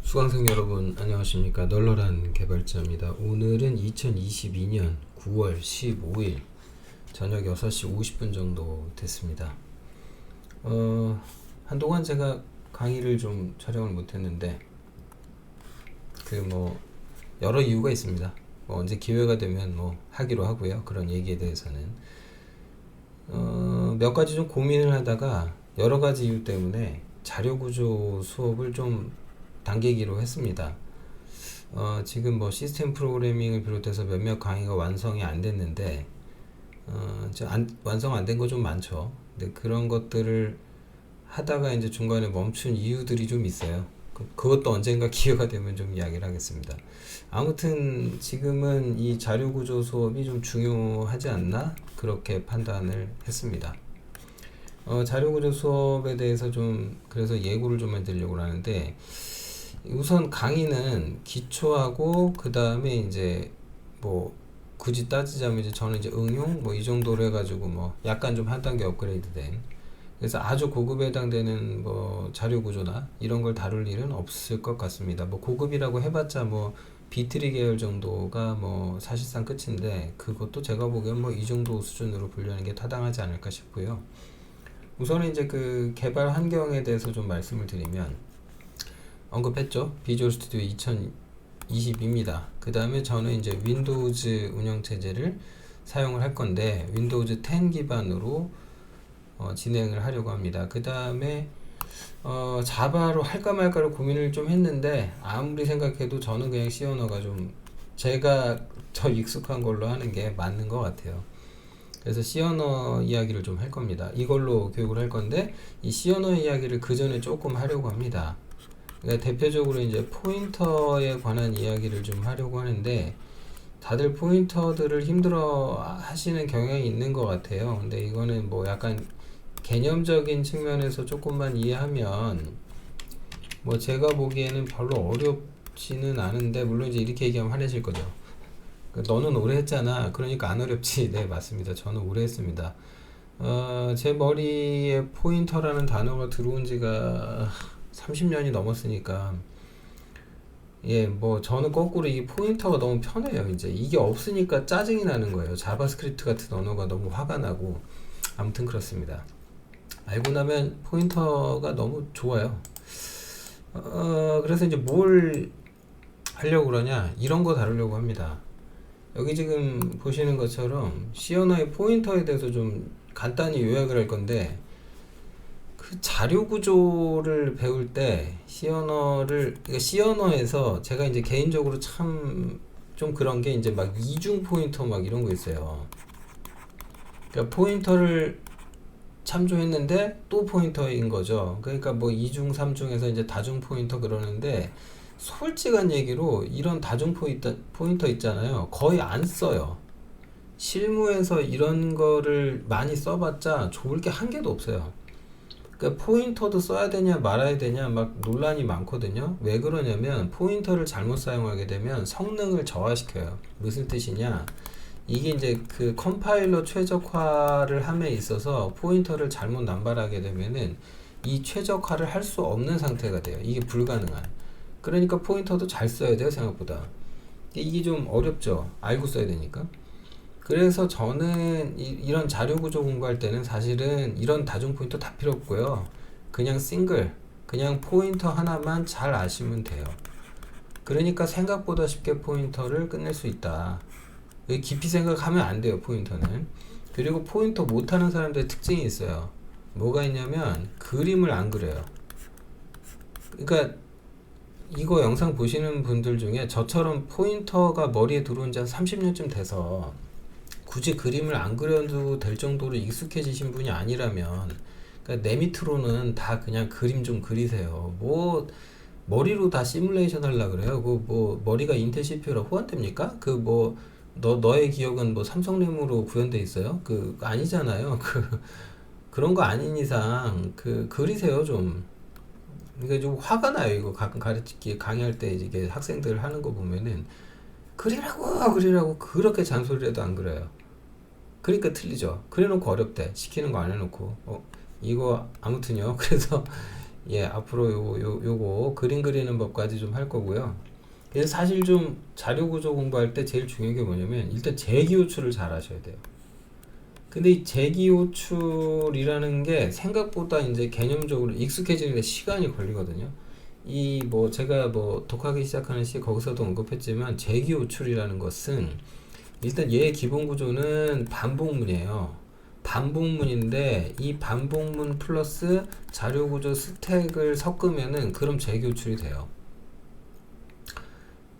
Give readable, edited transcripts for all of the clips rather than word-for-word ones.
수강생 여러분 안녕하십니까. 널널한 개발자입니다. 오늘은 2022년 9월 15일 저녁 6시 50분 정도 됐습니다. 한동안 제가 강의를 좀 촬영을 못했는데 여러 이유가 있습니다. 언제 기회가 되면 하기로 하고요. 그런 얘기에 대해서는 몇 가지 좀 고민을 하다가 여러 가지 이유 때문에 자료구조 수업을 좀 당기기로 했습니다. 지금 시스템 프로그래밍을 비롯해서 몇몇 강의가 완성이 안 됐는데 완성 안 된 거 좀 많죠. 근데 그런 것들을 하다가 이제 중간에 멈춘 이유들이 좀 있어요. 그것도 언젠가 기회가 되면 좀 이야기를 하겠습니다. 아무튼 지금은 이 자료구조 수업이 좀 중요하지 않나 그렇게 판단을 했습니다. 자료구조 수업에 대해서 좀 그래서 예고를 좀 해드리려고 하는데, 우선 강의는 기초하고 그 다음에 이제 굳이 따지자면 이제 저는 이제 응용 이 정도로 해가지고 약간 좀 한 단계 업그레이드된, 그래서 아주 고급에 해당되는 자료 구조나 이런 걸 다룰 일은 없을 것 같습니다. 고급이라고 해봤자 비트리 계열 정도가 사실상 끝인데, 그것도 제가 보기엔 이 정도 수준으로 분류하는 게 타당하지 않을까 싶고요. 우선은 이제 그 개발 환경에 대해서 좀 말씀을 드리면, 언급했죠. 비주얼 스튜디오 2022입니다. 그 다음에 저는 이제 윈도우즈 운영체제를 사용을 할 건데, 윈도우즈 10 기반으로 진행을 하려고 합니다. 그 다음에 자바로 할까 말까를 고민을 좀 했는데, 아무리 생각해도 저는 그냥 C 언어가 좀 제가 더 익숙한 걸로 하는 게 맞는 것 같아요. 그래서 C 언어 이야기를 좀 할 겁니다. 이걸로 교육을 할 건데, 이 C 언어 이야기를 그 전에 조금 하려고 합니다. 그러니까 대표적으로 이제 포인터에 관한 이야기를 좀 하려고 하는데, 다들 포인터들을 힘들어 하시는 경향이 있는 것 같아요. 근데 이거는 약간 개념적인 측면에서 조금만 이해하면 제가 보기에는 별로 어렵지는 않은데, 물론 이제 이렇게 얘기하면 화내실 거죠. 너는 오래 했잖아. 그러니까 안 어렵지. 네, 맞습니다. 저는 오래 했습니다. 제 머리에 포인터라는 단어가 들어온 지가 30년이 넘었으니까, 저는 거꾸로 이 포인터가 너무 편해요. 이제 이게 없으니까 짜증이 나는 거예요. 자바스크립트 같은 언어가 너무 화가 나고. 아무튼 그렇습니다. 알고 나면 포인터가 너무 좋아요. 그래서 이제 뭘 하려고 그러냐, 이런 거 다루려고 합니다. 여기 지금 보시는 것처럼 C 언어의 포인터에 대해서 좀 간단히 요약을 할 건데, 그 자료 구조를 배울 때 C 언어를, 그러니까 C 언어에서 제가 이제 개인적으로 참 좀 그런 게 이제 이중 포인터 이런 거 있어요. 그러니까 포인터를 참조했는데 또 포인터인 거죠. 그러니까 이중, 삼중에서 이제 다중 포인터 그러는데, 솔직한 얘기로 이런 다중 포인터 있잖아요. 거의 안 써요. 실무에서 이런 거를 많이 써봤자 좋을 게 한 개도 없어요. 그러니까 포인터도 써야 되냐 말아야 되냐 논란이 많거든요. 왜 그러냐면, 포인터를 잘못 사용하게 되면 성능을 저하시켜요. 무슨 뜻이냐, 이게 이제 그 컴파일러 최적화를 함에 있어서 포인터를 잘못 남발하게 되면은 이 최적화를 할 수 없는 상태가 돼요. 이게 불가능한. 그러니까 포인터도 잘 써야 돼요, 생각보다. 이게 좀 어렵죠. 알고 써야 되니까. 그래서 저는 이런 자료 구조 공부할 때는 사실은 이런 다중 포인터 다 필요 없고요. 그냥 싱글, 그냥 포인터 하나만 잘 아시면 돼요. 그러니까 생각보다 쉽게 포인터를 끝낼 수 있다. 깊이 생각하면 안 돼요, 포인터는. 그리고 포인터 못하는 사람들의 특징이 있어요. 뭐가 있냐면, 그림을 안 그려요. 그러니까 이거 영상 보시는 분들 중에 저처럼 포인터가 머리에 들어온 지 한 30년쯤 돼서 굳이 그림을 안 그려도 될 정도로 익숙해지신 분이 아니라면, 그러니까 내 밑으로는 다 그냥 그림 좀 그리세요. 머리로 다 시뮬레이션 하려고 그래요. 머리가 인텔 CPU라 호환됩니까? 너의 기억은 삼성램으로 구현돼 있어요? 아니잖아요. 그런 거 아닌 이상 그리세요 좀. 그러니까 좀 화가 나요. 이거 가끔 강의할 때 이게 학생들 하는 거 보면은, 그리라고 그렇게 잔소리를 해도 안 그래요. 그러니까 틀리죠. 그래놓고 어렵대. 시키는 거 안 해놓고 이거 아무튼요. 그래서 예, 앞으로 요거 그림 그리는 법까지 좀 할 거고요. 그래서 사실 좀 자료 구조 공부할 때 제일 중요한 게 뭐냐면 일단 재기 호출을 잘 하셔야 돼요. 근데 이 재기 호출이라는 게 생각보다 이제 개념적으로 익숙해지는데 시간이 걸리거든요. 이 뭐 제가 뭐 독하기 시작하는 시 거기서도 언급했지만 재기 호출이라는 것은 일단 얘의 기본 구조는 반복문이에요. 반복문인데 이 반복문 플러스 자료 구조 스택을 섞으면은 그럼 재기 호출이 돼요.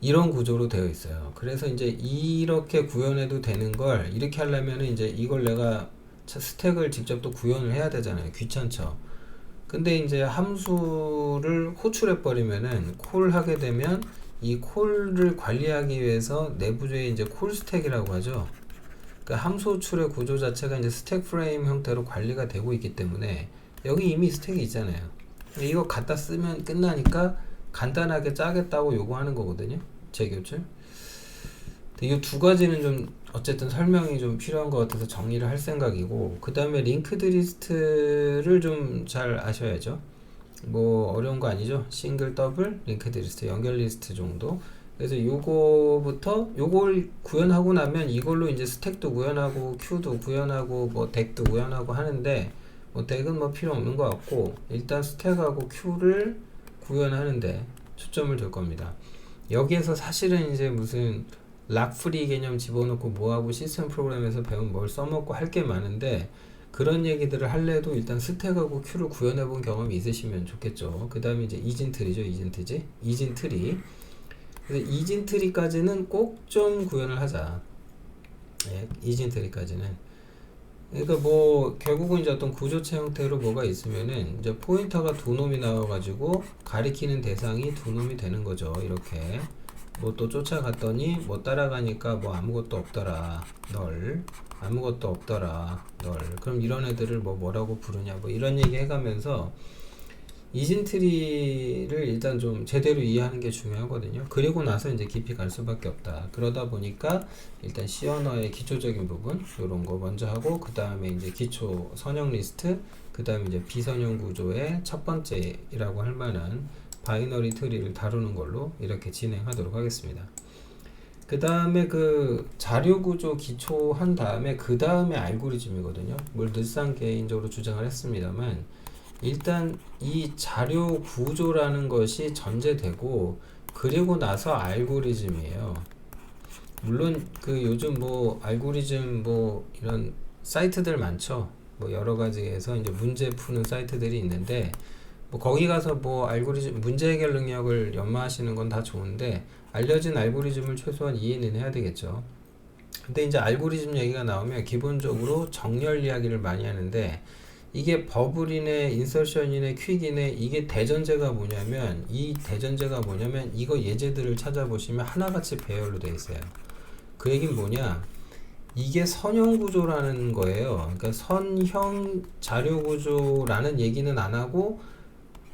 이런 구조로 되어 있어요. 그래서 이제 이렇게 구현해도 되는 걸 이렇게 하려면은 이제 이걸 내가 스택을 직접 또 구현을 해야 되잖아요. 귀찮죠. 근데 이제 함수를 호출해 버리면은 콜 하게 되면 이 콜을 관리하기 위해서 내부에 이제 콜 스택이라고 하죠. 그 함수 호출의 구조 자체가 이제 스택 프레임 형태로 관리가 되고 있기 때문에 여기 이미 스택이 있잖아요. 이거 갖다 쓰면 끝나니까 간단하게 짜겠다고 요구하는 거거든요. 재교출. 이 두 가지는 좀 어쨌든 설명이 좀 필요한 것 같아서 정리를 할 생각이고, 그 다음에 링크드 리스트를 좀 잘 아셔야죠. 뭐 어려운 거 아니죠. 싱글 더블 링크드 리스트, 연결 리스트 정도. 그래서 요거부터 요걸 구현하고 나면 이걸로 이제 스택도 구현하고 큐도 구현하고 뭐 덱도 구현하고 하는데, 뭐 덱은 뭐 필요 없는 것 같고 일단 스택하고 큐를 구현하는데 초점을 둘 겁니다. 여기에서 사실은 이제 무슨 락프리 개념 집어넣고 뭐하고 시스템 프로그램에서 배운 뭘 써먹고 할 게 많은데, 그런 얘기들을 할래도 일단 스택하고 큐를 구현해 본 경험이 있으시면 좋겠죠. 그 다음에 이제 이진트리죠. 이진트리. 그래서 이진트리까지는 꼭 좀 구현을 하자. 예, 이진트리까지는. 그러니까 뭐 결국은 이제 어떤 구조체 형태로 뭐가 있으면은 이제 포인터가 두 놈이 나와가지고 가리키는 대상이 두 놈이 되는 거죠. 이렇게 뭐 또 쫓아갔더니 뭐 따라가니까 뭐 아무것도 없더라 널, 아무것도 없더라 널. 그럼 이런 애들을 뭐 뭐라고 부르냐 뭐 이런 얘기 해가면서 이진트리를 일단 좀 제대로 이해하는 게 중요하거든요. 그리고 나서 이제 깊이 갈 수밖에 없다. 그러다 보니까 일단 C 언어의 기초적인 부분 요런 거 먼저 하고, 그 다음에 이제 기초 선형 리스트, 그 다음에 이제 비선형 구조의 첫 번째라고 할 만한 바이너리 트리를 다루는 걸로 이렇게 진행하도록 하겠습니다. 그 다음에 그 자료 구조 기초 한 다음에 그 다음에 알고리즘이거든요. 뭘 늘상 개인적으로 주장을 했습니다만, 일단 이 자료 구조라는 것이 전제되고 그리고 나서 알고리즘이에요. 물론 그 요즘 뭐 알고리즘 뭐 이런 사이트들 많죠. 뭐 여러 가지에서 이제 문제 푸는 사이트들이 있는데, 뭐 거기 가서 뭐 알고리즘 문제 해결 능력을 연마하시는 건 다 좋은데 알려진 알고리즘을 최소한 이해는 해야 되겠죠. 근데 이제 알고리즘 얘기가 나오면 기본적으로 정렬 이야기를 많이 하는데, 이게 버블이네 인서션이네 퀵이네 이게 대전제가 뭐냐면, 이 대전제가 뭐냐면 이거 예제들을 찾아보시면 하나같이 배열로 되어 있어요. 그 얘기는 뭐냐, 이게 선형 구조라는 거예요. 그러니까 선형 자료 구조라는 얘기는 안 하고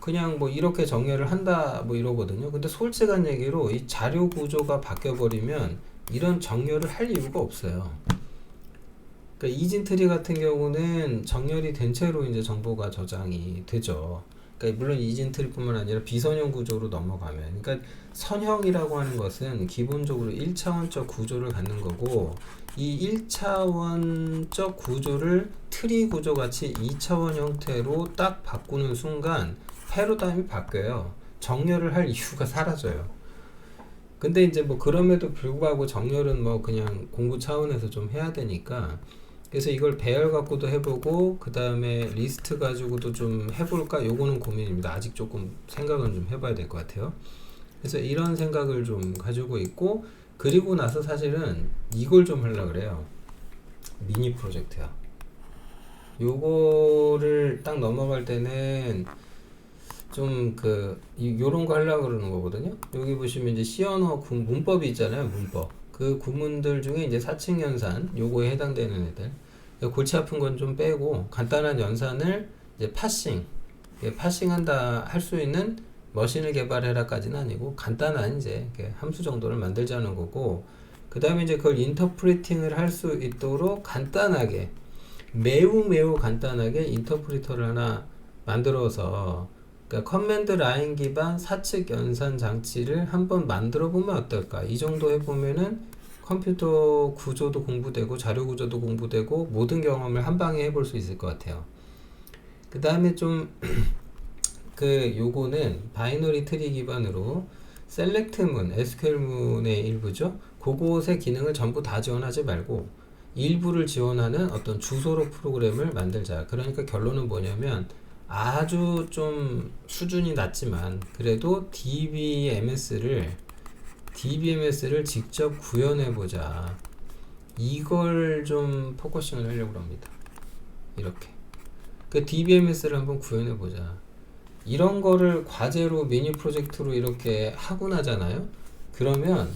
그냥 뭐 이렇게 정렬을 한다 뭐 이러거든요. 근데 솔직한 얘기로 이 자료 구조가 바뀌어 버리면 이런 정렬을 할 이유가 없어요. 그러니까 이진트리 같은 경우는 정렬이 된 채로 이제 정보가 저장이 되죠. 그러니까 물론 이진트리뿐만 아니라 비선형 구조로 넘어가면, 그러니까 선형이라고 하는 것은 기본적으로 1차원적 구조를 갖는 거고, 이 1차원적 구조를 트리 구조 같이 2차원 형태로 딱 바꾸는 순간 패러다임이 바뀌어요. 정렬을 할 이유가 사라져요. 근데 이제 뭐 그럼에도 불구하고 정렬은 뭐 그냥 공부 차원에서 좀 해야 되니까, 그래서 이걸 배열 갖고도 해보고 그 다음에 리스트 가지고도 좀 해볼까, 요거는 고민입니다. 아직 조금 생각은 좀 해봐야 될 것 같아요. 그래서 이런 생각을 좀 가지고 있고, 그리고 나서 사실은 이걸 좀 하려고 그래요. 미니 프로젝트야. 요거를 딱 넘어갈 때는 좀 요런 거 하려고 그러는 거거든요. 여기 보시면 이제 C 언어 문법이 있잖아요. 문법. 그 구문들 중에 이제 사칙 연산 요거에 해당되는 애들, 골치 아픈 건 좀 빼고 간단한 연산을 이제 파싱한다 할 수 있는 머신을 개발해라까지는 아니고 간단한 이제 함수 정도를 만들자는 거고, 그 다음에 이제 그걸 인터프리팅을 할 수 있도록 매우 간단하게 인터프리터를 하나 만들어서 그러니까 커맨드 라인 기반 사측 연산 장치를 한번 만들어 보면 어떨까? 이 정도 해보면은 컴퓨터 구조도 공부되고 자료 구조도 공부되고 모든 경험을 한 방에 해볼 수 있을 것 같아요. 그 다음에 좀 요거는 바이너리 트리 기반으로 셀렉트 문, SQL 문의 일부죠. 그곳의 기능을 전부 다 지원하지 말고 일부를 지원하는 어떤 주소록 프로그램을 만들자. 그러니까 결론은 뭐냐면 아주 좀 수준이 낮지만 그래도 DBMS를 직접 구현해 보자. 이걸 좀 포커싱을 하려고 합니다. 이렇게 그 DBMS를 한번 구현해 보자. 이런 거를 과제로 미니 프로젝트로 이렇게 하고 나잖아요. 그러면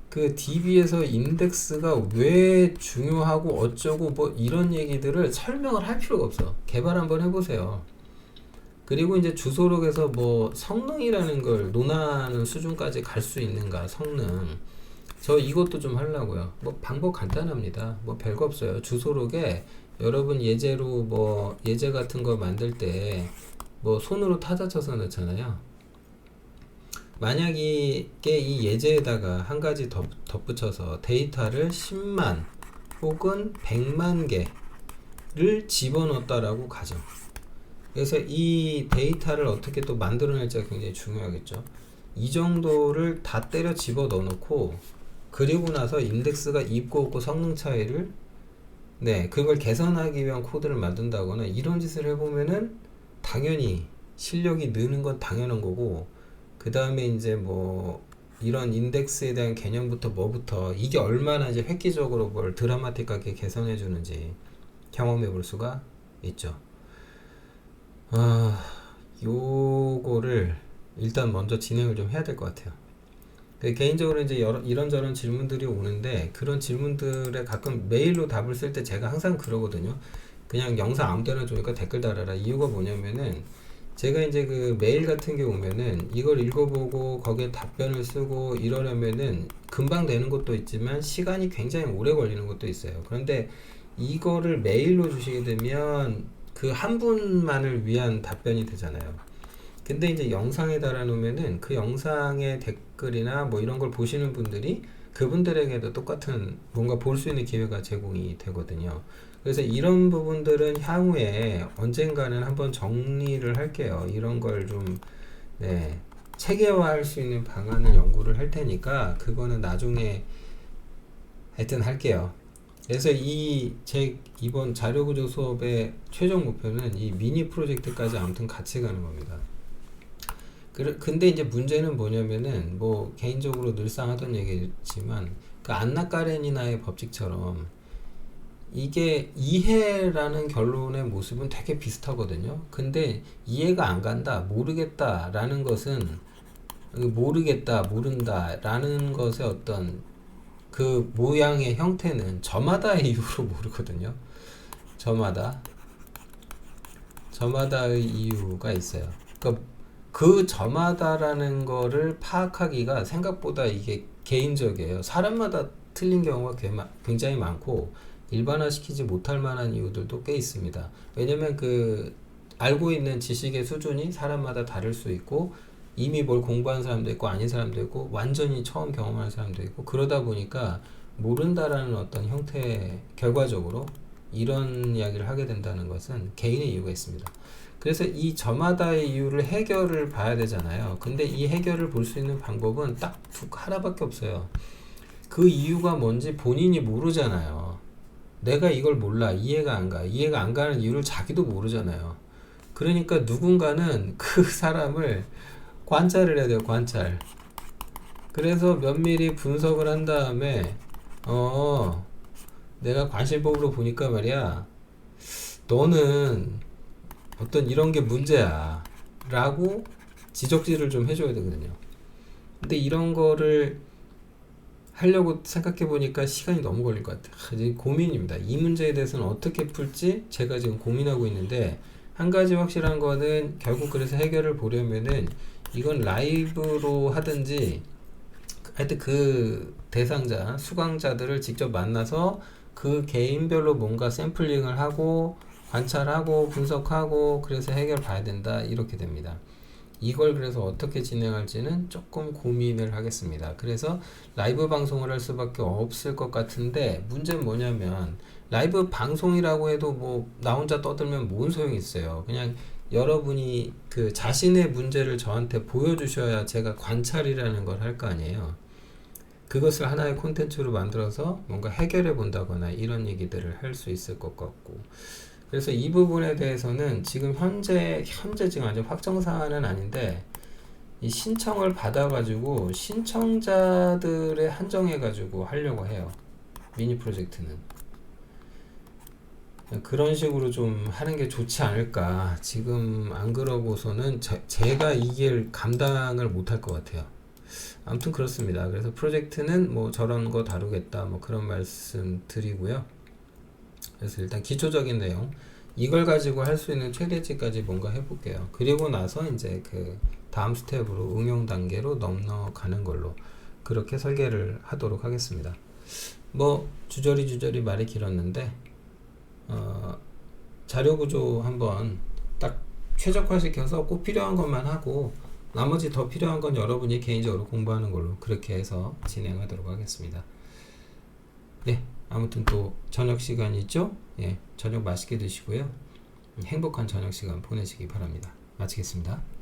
그 DB에서 인덱스가 왜 중요하고 어쩌고 뭐 이런 얘기들을 설명을 할 필요가 없어. 개발 한번 해보세요. 그리고 이제 주소록에서 뭐 성능이라는 걸 논하는 수준까지 갈 수 있는가, 성능. 저 이것도 좀 하려고요. 뭐 방법 간단합니다. 뭐 별거 없어요. 주소록에 여러분 예제로 뭐 예제 같은 거 만들 때 뭐 손으로 타자 쳐서 넣잖아요. 만약 이게 이 예제에다가 한 가지 덧붙여서 데이터를 10만 혹은 100만 개를 집어넣었다라고 가정. 그래서 이 데이터를 어떻게 또 만들어낼지가 굉장히 중요하겠죠. 이 정도를 다 때려 집어 넣어놓고 그리고 나서 인덱스가 있고 없고 성능 차이를 그걸 개선하기 위한 코드를 만든다거나 이런 짓을 해보면은 당연히 실력이 느는 건 당연한 거고, 그 다음에 이제 뭐 이런 인덱스에 대한 개념부터 뭐부터 이게 얼마나 이제 획기적으로 뭘 드라마틱하게 개선해 주는지 경험해 볼 수가 있죠. 요거를 일단 먼저 진행을 좀 해야 될 것 같아요. 개인적으로 이제 이런저런 질문들이 오는데 그런 질문들에 가끔 메일로 답을 쓸 때 제가 항상 그러거든요. 그냥 영상 아무 데나 주니까 댓글 달아라. 이유가 뭐냐면은 제가 이제 그 메일 같은 게 오면은 이걸 읽어보고 거기에 답변을 쓰고 이러려면은 금방 되는 것도 있지만 시간이 굉장히 오래 걸리는 것도 있어요. 그런데 이거를 메일로 주시게 되면 그 한 분만을 위한 답변이 되잖아요. 근데 이제 영상에 달아놓으면은 그 영상의 댓글이나 뭐 이런 걸 보시는 분들이 그분들에게도 똑같은 뭔가 볼 수 있는 기회가 제공이 되거든요. 그래서 이런 부분들은 향후에 언젠가는 한번 정리를 할게요. 이런 걸 좀 체계화할 수 있는 방안을 연구를 할 테니까 그거는 나중에 하여튼 할게요. 그래서 제 이번 자료구조 수업의 최종 목표는 이 미니 프로젝트까지 아무튼 같이 가는 겁니다. 근데 이제 문제는 뭐냐면은 뭐 개인적으로 늘상 하던 얘기지만 그 안나 까레니나의 법칙처럼 이게 이해라는 결론의 모습은 되게 비슷하거든요. 근데 이해가 안 간다, 모르겠다 라는 것은 모르겠다, 모른다 라는 것의 어떤 그 모양의 형태는 저마다의 이유로 모르거든요. 저마다의 이유가 있어요. 그러니까 그 저마다라는 거를 파악하기가 생각보다 이게 개인적이에요. 사람마다 틀린 경우가 굉장히 많고 일반화시키지 못할 만한 이유들도 꽤 있습니다. 왜냐면 그 알고 있는 지식의 수준이 사람마다 다를 수 있고 이미 뭘 공부한 사람도 있고 아닌 사람도 있고 완전히 처음 경험하는 사람도 있고 그러다 보니까 모른다라는 어떤 형태 결과적으로 이런 이야기를 하게 된다는 것은 개인의 이유가 있습니다. 그래서 이 저마다의 이유를 해결을 봐야 되잖아요. 근데 이 해결을 볼 수 있는 방법은 딱 하나밖에 없어요. 그 이유가 뭔지 본인이 모르잖아요. 내가 이걸 몰라. 이해가 안 가. 이해가 안 가는 이유를 자기도 모르잖아요. 그러니까 누군가는 그 사람을 관찰을 해야 돼요. 관찰. 그래서 면밀히 분석을 한 다음에 내가 관심법으로 보니까 말이야, 너는 어떤 이런 게 문제야 라고 지적질을 좀 해줘야 되거든요. 근데 이런 거를 하려고 생각해 보니까 시간이 너무 걸릴 것 같아요. 이제 고민입니다. 이 문제에 대해서는 어떻게 풀지 제가 지금 고민하고 있는데, 한 가지 확실한 거는 결국 그래서 해결을 보려면은 이건 라이브로 하든지 하여튼 그 대상자 수강자들을 직접 만나서 그 개인별로 뭔가 샘플링을 하고 관찰하고 분석하고 그래서 해결 봐야 된다, 이렇게 됩니다. 이걸 그래서 어떻게 진행할지는 조금 고민을 하겠습니다. 그래서 라이브 방송을 할 수밖에 없을 것 같은데, 문제는 뭐냐면 라이브 방송이라고 해도 뭐 나 혼자 떠들면 뭔 소용이 있어요. 그냥 여러분이 그 자신의 문제를 저한테 보여주셔야 제가 관찰이라는 걸 할 거 아니에요. 그것을 하나의 콘텐츠로 만들어서 뭔가 해결해 본다거나 이런 얘기들을 할 수 있을 것 같고, 그래서 이 부분에 대해서는 지금 현재 지금 아직 확정 사안은 아닌데, 이 신청을 받아가지고 신청자들에 한정해가지고 하려고 해요. 미니 프로젝트는 그런 식으로 좀 하는 게 좋지 않을까. 지금 안 그러고서는 제가 이 길 감당을 못할 것 같아요. 아무튼 그렇습니다. 그래서 프로젝트는 뭐 저런 거 다루겠다, 뭐 그런 말씀 드리고요. 그래서 일단 기초적인 내용, 이걸 가지고 할 수 있는 최대치까지 뭔가 해볼게요. 그리고 나서 이제 그 다음 스텝으로 응용 단계로 넘어가는 걸로 그렇게 설계를 하도록 하겠습니다. 뭐 주저리 말이 길었는데, 자료 구조 한번 딱 최적화시켜서 꼭 필요한 것만 하고, 나머지 더 필요한 건 여러분이 개인적으로 공부하는 걸로 그렇게 해서 진행하도록 하겠습니다. 네, 아무튼 또 저녁 시간 있죠? 예, 저녁 맛있게 드시고요. 행복한 저녁 시간 보내시기 바랍니다. 마치겠습니다.